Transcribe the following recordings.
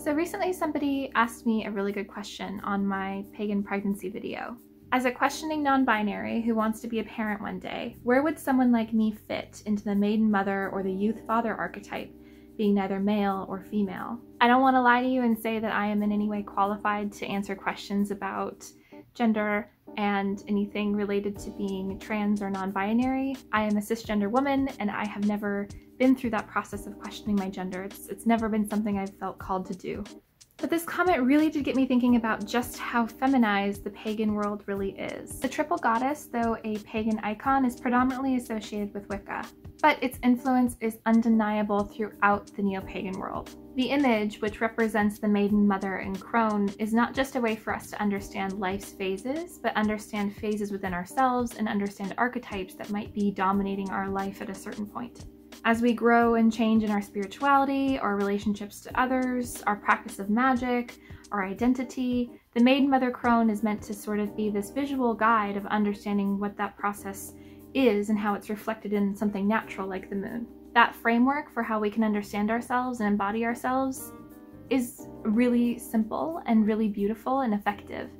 So recently somebody asked me a really good question on my pagan pregnancy video. As a questioning non-binary who wants to be a parent one day, where would someone like me fit into the maiden mother or the youth father archetype, being neither male or female? I don't want to lie to you and say that I am in any way qualified to answer questions about gender and anything related to being trans or non-binary. I am a cisgender woman and I have never been through that process of questioning my gender. It's never been something I've felt called to do. But this comment really did get me thinking about just how feminized the pagan world really is. The triple goddess, though a pagan icon, is predominantly associated with Wicca, but its influence is undeniable throughout the neopagan world. The image, which represents the maiden mother in Crone, is not just a way for us to understand life's phases, but understand phases within ourselves and understand archetypes that might be dominating our life at a certain point. As we grow and change in our spirituality, our relationships to others, our practice of magic, our identity, the Maiden Mother Crone is meant to sort of be this visual guide of understanding what that process is and how it's reflected in something natural like the moon. That framework for how we can understand ourselves and embody ourselves is really simple and really beautiful and effective.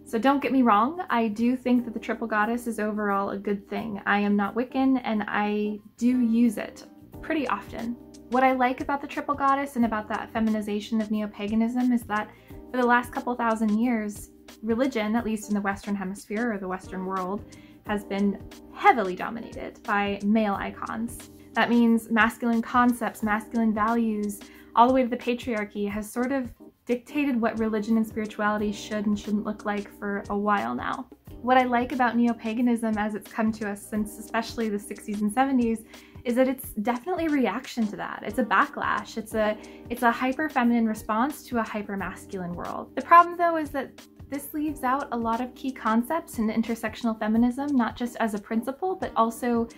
So don't get me wrong, I do think that the triple goddess is overall a good thing. I am not Wiccan and I do use it pretty often. What I like about the triple goddess and about that feminization of neopaganism is that for the last couple thousand years, religion, at least in the Western Hemisphere or the Western world, has been heavily dominated by male icons. That means masculine concepts, masculine values, all the way to the patriarchy has sort of dictated what religion and spirituality should and shouldn't look like for a while now. What I like about neopaganism as it's come to us since especially the 60s and 70s is that it's definitely a reaction to that. It's a backlash. It's a hyper-feminine response to a hyper-masculine world. The problem though is that this leaves out a lot of key concepts in intersectional feminism, not just as a principle, but also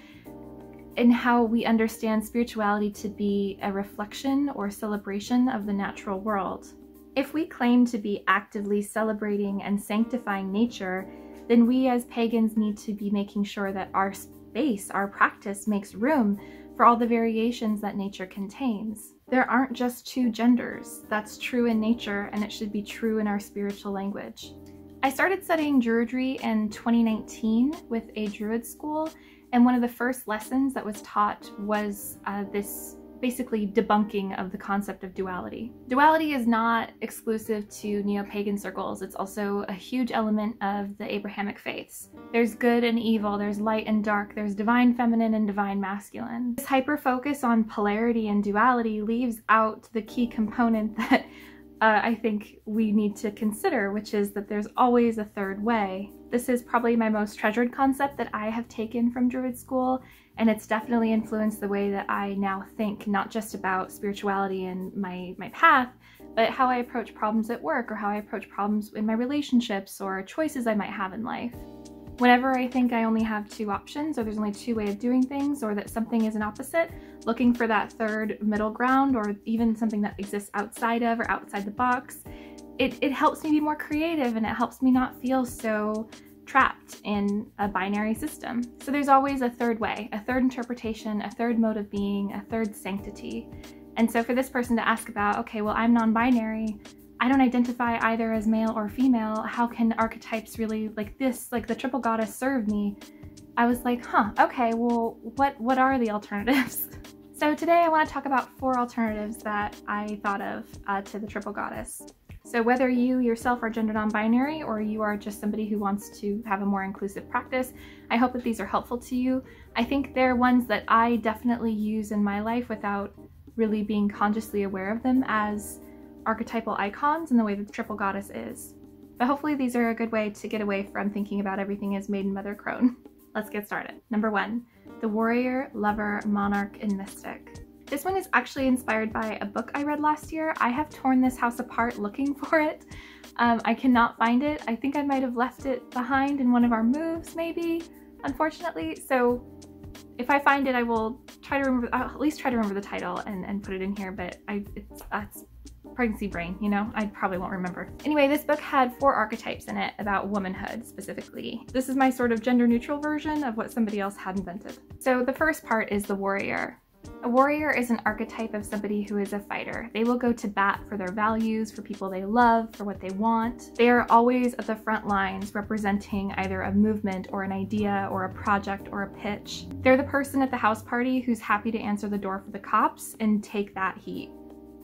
in how we understand spirituality to be a reflection or celebration of the natural world. If we claim to be actively celebrating and sanctifying nature, then we as pagans need to be making sure that our space, our practice, makes room for all the variations that nature contains. There aren't just two genders. That's true in nature, and it should be true in our spiritual language. I started studying Druidry in 2019 with a Druid school, and one of the first lessons that was taught was this basically debunking of the concept of duality. Duality is not exclusive to neopagan circles. It's also a huge element of the Abrahamic faiths. There's good and evil, there's light and dark, there's divine feminine and divine masculine. This hyper-focus on polarity and duality leaves out the key component that I think we need to consider, which is that there's always a third way. This is probably my most treasured concept that I have taken from Druid school, and it's definitely influenced the way that I now think, not just about spirituality and my path, but how I approach problems at work or how I approach problems in my relationships or choices I might have in life. Whenever I think I only have two options, or there's only two ways of doing things, or that something is an opposite, looking for that third middle ground, or even something that exists outside of or outside the box, it helps me be more creative and it helps me not feel so trapped in a binary system. So there's always a third way, a third interpretation, a third mode of being, a third sanctity. And so for this person to ask about, okay, well, I'm non-binary, I don't identify either as male or female, how can archetypes really like this, like the triple goddess, serve me? I was like, okay, well, what are the alternatives? So today I want to talk about 4 alternatives that I thought of to the triple goddess. So whether you yourself are gender non-binary or you are just somebody who wants to have a more inclusive practice, I hope that these are helpful to you. I think they're ones that I definitely use in my life without really being consciously aware of them as archetypal icons in the way that the triple goddess is. But hopefully these are a good way to get away from thinking about everything as Maiden Mother Crone. Let's get started. Number 1, the warrior, lover, monarch, and mystic. This one is actually inspired by a book I read last year. I have torn this house apart looking for it. I cannot find it. I think I might have left it behind in one of our moves, maybe, unfortunately. So if I find it, I will try to remember, I'll at least try to remember the title and put it in here, but it's pregnancy brain, you know? I probably won't remember. Anyway, this book had 4 archetypes in it about womanhood specifically. This is my sort of gender neutral version of what somebody else had invented. So the first part is the warrior. A warrior is an archetype of somebody who is a fighter. They will go to bat for their values, for people they love, for what they want. They are always at the front lines representing either a movement or an idea or a project or a pitch. They're the person at the house party who's happy to answer the door for the cops and take that heat.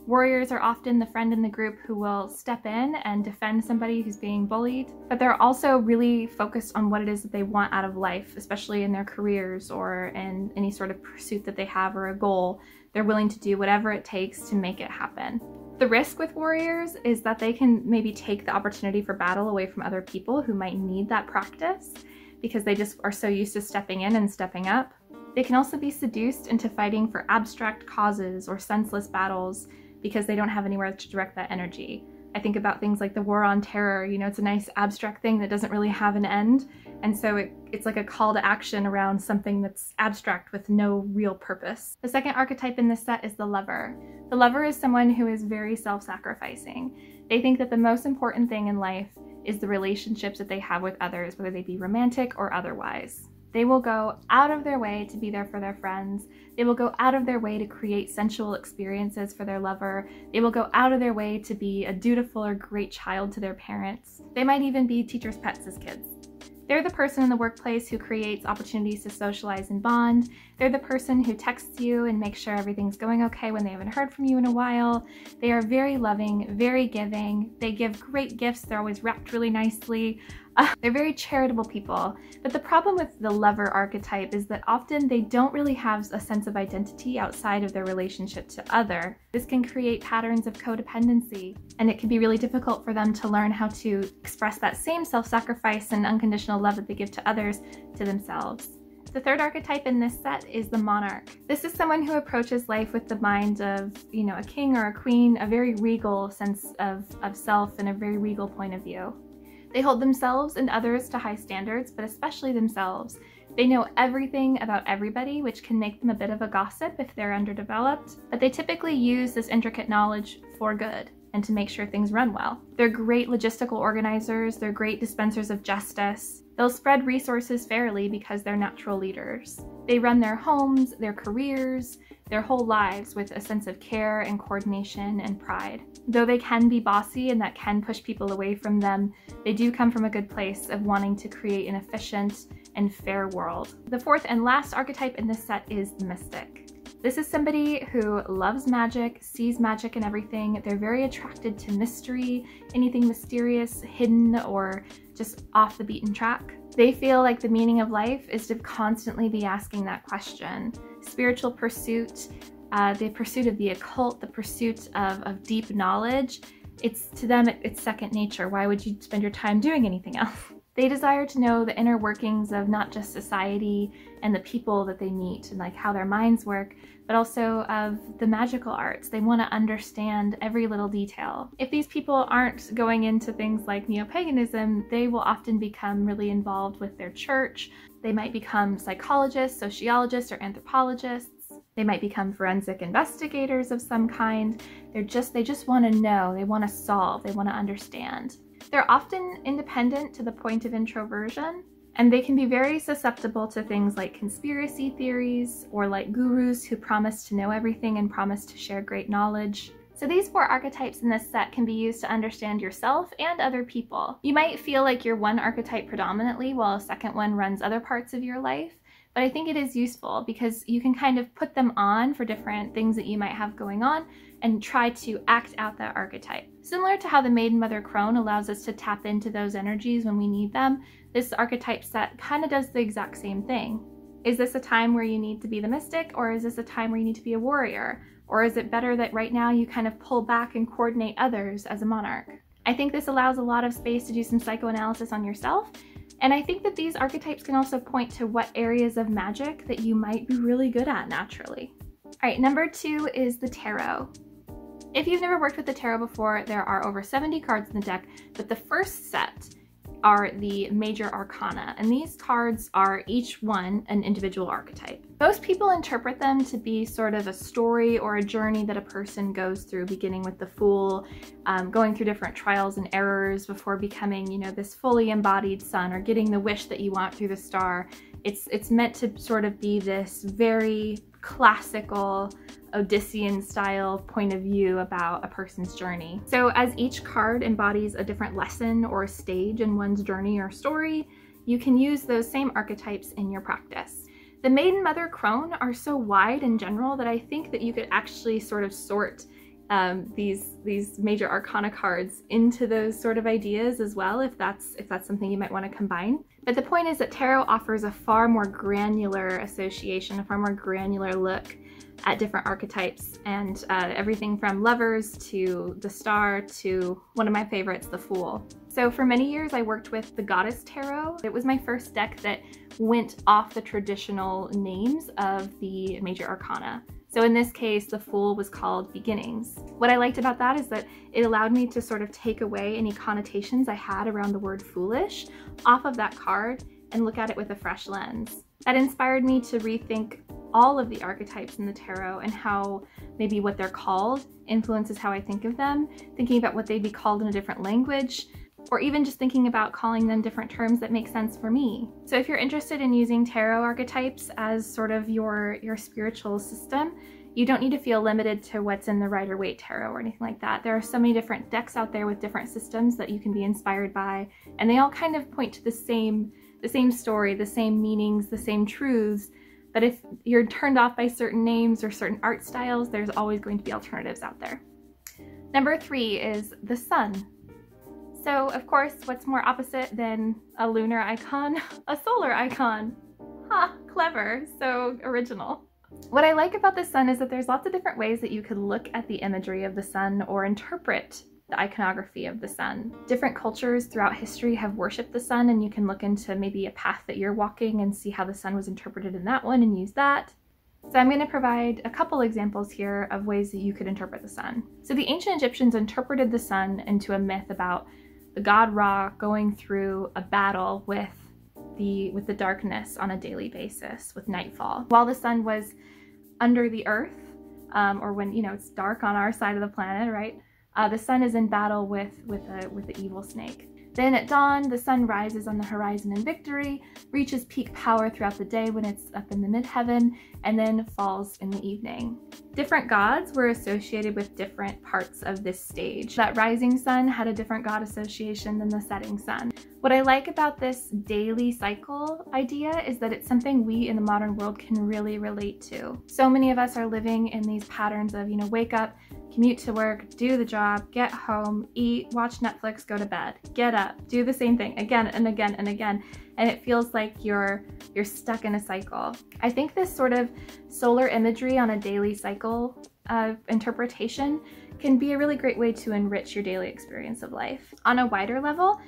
Warriors are often the friend in the group who will step in and defend somebody who's being bullied, but they're also really focused on what it is that they want out of life, especially in their careers or in any sort of pursuit that they have or a goal. They're willing to do whatever it takes to make it happen. The risk with warriors is that they can maybe take the opportunity for battle away from other people who might need that practice because they just are so used to stepping in and stepping up. They can also be seduced into fighting for abstract causes or senseless battles because they don't have anywhere to direct that energy. I think about things like the war on terror, you know, it's a nice abstract thing that doesn't really have an end. And so it's like a call to action around something that's abstract with no real purpose. The second archetype in this set is the lover. The lover is someone who is very self-sacrificing. They think that the most important thing in life is the relationships that they have with others, whether they be romantic or otherwise. They will go out of their way to be there for their friends. They will go out of their way to create sensual experiences for their lover. They will go out of their way to be a dutiful or great child to their parents. They might even be teachers' pets as kids. They're the person in the workplace who creates opportunities to socialize and bond. They're the person who texts you and makes sure everything's going okay when they haven't heard from you in a while. They are very loving, very giving. They give great gifts. They're always wrapped really nicely. They're very charitable people. But the problem with the lover archetype is that often they don't really have a sense of identity outside of their relationship to other. This can create patterns of codependency, and it can be really difficult for them to learn how to express that same self-sacrifice and unconditional love that they give to others to themselves. The third archetype in this set is the monarch. This is someone who approaches life with the mind of, you know, a king or a queen, a very regal sense of self and a very regal point of view. They hold themselves and others to high standards, but especially themselves. They know everything about everybody, which can make them a bit of a gossip if they're underdeveloped, but they typically use this intricate knowledge for good and to make sure things run well. They're great logistical organizers, they're great dispensers of justice. They'll spread resources fairly because they're natural leaders. They run their homes, their careers, their whole lives with a sense of care and coordination and pride. Though they can be bossy and that can push people away from them, they do come from a good place of wanting to create an efficient and fair world. The fourth and last archetype in this set is the mystic. This is somebody who loves magic, sees magic in everything. They're very attracted to mystery, anything mysterious, hidden, or just off the beaten track. They feel like the meaning of life is to constantly be asking that question. Spiritual pursuit, the pursuit of the occult, the pursuit of deep knowledge, to them, it's second nature. Why would you spend your time doing anything else? They desire to know the inner workings of not just society and the people that they meet and like how their minds work, but also of the magical arts. They want to understand every little detail. If these people aren't going into things like neopaganism, they will often become really involved with their church. They might become psychologists, sociologists, or anthropologists. They might become forensic investigators of some kind. They just want to know, they want to solve, they want to understand. They're often independent to the point of introversion, and they can be very susceptible to things like conspiracy theories or like gurus who promise to know everything and promise to share great knowledge. So these four archetypes in this set can be used to understand yourself and other people. You might feel like you're one archetype predominantly while a second one runs other parts of your life, but I think it is useful because you can kind of put them on for different things that you might have going on and try to act out that archetype. Similar to how the Maiden Mother Crone allows us to tap into those energies when we need them, this archetype set kind of does the exact same thing. Is this a time where you need to be the mystic, or is this a time where you need to be a warrior? Or is it better that right now you kind of pull back and coordinate others as a monarch? I think this allows a lot of space to do some psychoanalysis on yourself, and I think that these archetypes can also point to what areas of magic that you might be really good at naturally. All right, number 2 is the tarot. If you've never worked with the tarot before, there are over 70 cards in the deck, but the first set are the major arcana, and these cards are each one an individual archetype. Most people interpret them to be sort of a story or a journey that a person goes through, beginning with the Fool, going through different trials and errors before becoming, you know, this fully embodied sun, or getting the wish that you want through the star It's meant to sort of be this very classical Odyssean style point of view about a person's journey. So as each card embodies a different lesson or stage in one's journey or story, you can use those same archetypes in your practice. The Maiden, Mother, Crone are so wide and general that I think that you could actually sort of sort these major arcana cards into those sort of ideas as well, if that's something you might want to combine. But the point is that tarot offers a far more granular association, a far more granular look at different archetypes, and everything from lovers to the star to one of my favorites, the Fool. So for many years I worked with the Goddess Tarot. It was my first deck that went off the traditional names of the major arcana. So in this case, the Fool was called Beginnings. What I liked about that is that it allowed me to sort of take away any connotations I had around the word foolish off of that card and look at it with a fresh lens. That inspired me to rethink all of the archetypes in the tarot and how maybe what they're called influences how I think of them, thinking about what they'd be called in a different language, or even just thinking about calling them different terms that make sense for me. So if you're interested in using tarot archetypes as sort of your spiritual system, you don't need to feel limited to what's in the Rider-Waite Tarot or anything like that. There are so many different decks out there with different systems that you can be inspired by, and they all kind of point to the same story, the same meanings, the same truths. But if you're turned off by certain names or certain art styles, there's always going to be alternatives out there. Number 3 is the sun. So of course, what's more opposite than a lunar icon? A solar icon. Ha, clever, so original. What I like about the sun is that there's lots of different ways that you could look at the imagery of the sun or interpret the iconography of the sun. Different cultures throughout history have worshipped the sun, and you can look into maybe a path that you're walking and see how the sun was interpreted in that one and use that. So I'm going to provide a couple examples here of ways that you could interpret the sun. So the ancient Egyptians interpreted the sun into a myth about the god Ra going through a battle with the darkness on a daily basis with nightfall. While the sun was under the earth, or when, you know, it's dark on our side of the planet, right? The sun is in battle with the evil snake. Then at dawn, the sun rises on the horizon in victory, reaches peak power throughout the day when it's up in the midheaven, and then falls in the evening. Different gods were associated with different parts of this stage. That rising sun had a different god association than the setting sun. What I like about this daily cycle idea is that it's something we in the modern world can really relate to. So many of us are living in these patterns of, you know, wake up, commute to work, do the job, get home, eat, watch Netflix, go to bed, get up, do the same thing again and again and again. And it feels like you're stuck in a cycle. I think this sort of solar imagery on a daily cycle interpretation can be a really great way to enrich your daily experience of life. On a wider level,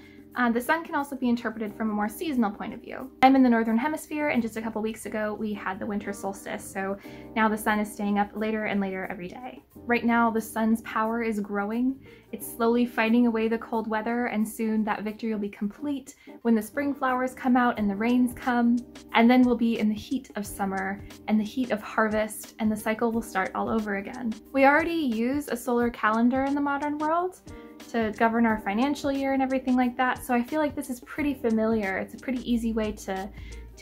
the sun can also be interpreted from a more seasonal point of view. I'm in the Northern Hemisphere, and just a couple weeks ago we had the winter solstice, so now the sun is staying up later and later every day. Right now the sun's power is growing. It's slowly fighting away the cold weather, and soon that victory will be complete when the spring flowers come out and the rains come, and then we'll be in the heat of summer and the heat of harvest, and the cycle will start all over again. We already use a solar calendar in the modern world to govern our financial year and everything like that, so I feel like this is pretty familiar. It's a pretty easy way to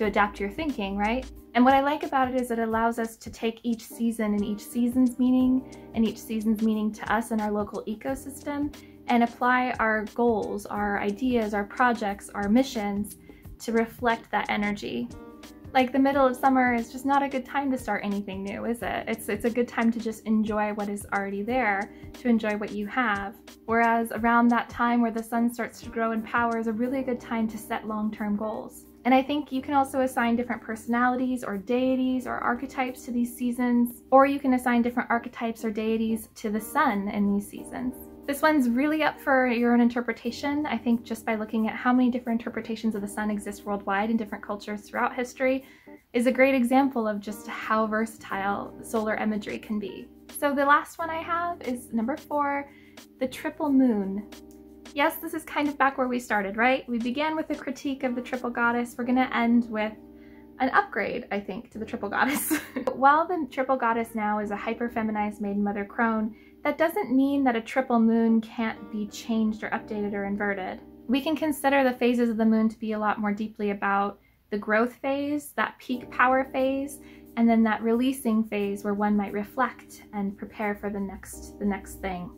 adapt your thinking, right? And what I like about it is it allows us to take each season and each season's meaning and each season's meaning to us and our local ecosystem and apply our goals, our ideas, our projects, our missions to reflect that energy. Like the middle of summer is just not a good time to start anything new, is it? It's a good time to just enjoy what is already there, to enjoy what you have. Whereas around that time where the sun starts to grow in power is a really good time to set long-term goals. And I think you can also assign different personalities or deities or archetypes to these seasons, or you can assign different archetypes or deities to the sun in these seasons. This one's really up for your own interpretation. I think just by looking at how many different interpretations of the sun exist worldwide in different cultures throughout history is a great example of just how versatile solar imagery can be. So the last one I have is number 4, the triple moon. Yes, this is kind of back where we started, right? We began with a critique of the triple goddess. We're gonna end with an upgrade, I think, to the triple goddess. While the triple goddess now is a hyper-feminized Maiden, Mother, Crone, that doesn't mean that a triple moon can't be changed or updated or inverted. We can consider the phases of the moon to be a lot more deeply about the growth phase, that peak power phase, and then that releasing phase where one might reflect and prepare for the next thing.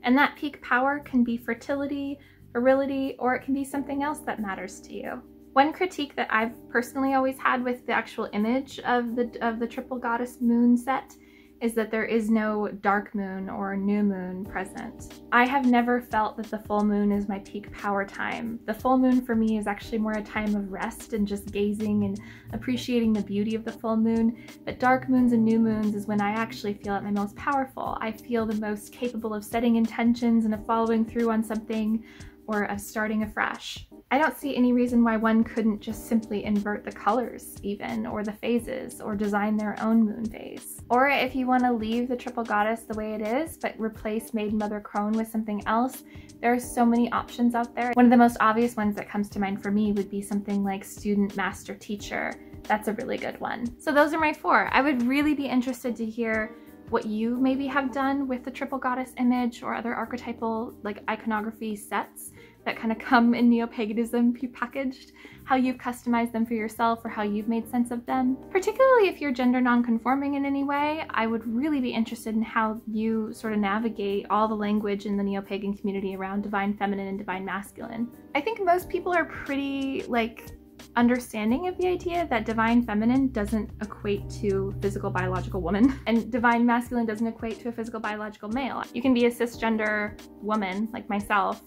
And that peak power can be fertility, virility, or it can be something else that matters to you. One critique that I've personally always had with the actual image of the triple goddess moon set is that there is no dark moon or new moon present. I have never felt that the full moon is my peak power time. The full moon for me is actually more a time of rest and just gazing and appreciating the beauty of the full moon. But dark moons and new moons is when I actually feel at my most powerful. I feel the most capable of setting intentions and of following through on something, or of starting afresh. I don't see any reason why one couldn't just simply invert the colors even, or the phases, or design their own moon phase. Or if you want to leave the triple goddess the way it is, but replace Maiden, Mother, Crone with something else, there are so many options out there. One of the most obvious ones that comes to mind for me would be something like Student, Master, Teacher. That's a really good one. So those are my 4. I would really be interested to hear what you maybe have done with the triple goddess image or other archetypal like iconography sets that kind of come in neopaganism prepackaged, how you've customized them for yourself or how you've made sense of them. Particularly if you're gender non-conforming in any way, I would really be interested in how you sort of navigate all the language in the neopagan community around divine feminine and divine masculine. I think most people are pretty like understanding of the idea that divine feminine doesn't equate to physical biological woman and divine masculine doesn't equate to a physical biological male. You can be a cisgender woman like myself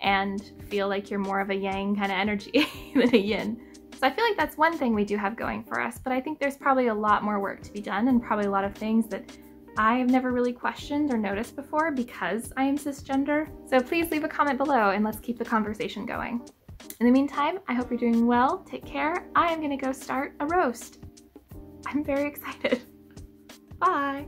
and feel like you're more of a yang kind of energy than a yin. So I feel like that's one thing we do have going for us, but I think there's probably a lot more work to be done and probably a lot of things that I have never really questioned or noticed before because I am cisgender. So please leave a comment below and let's keep the conversation going. In the meantime, I hope you're doing well. Take care. I am gonna go start a roast. I'm very excited. Bye.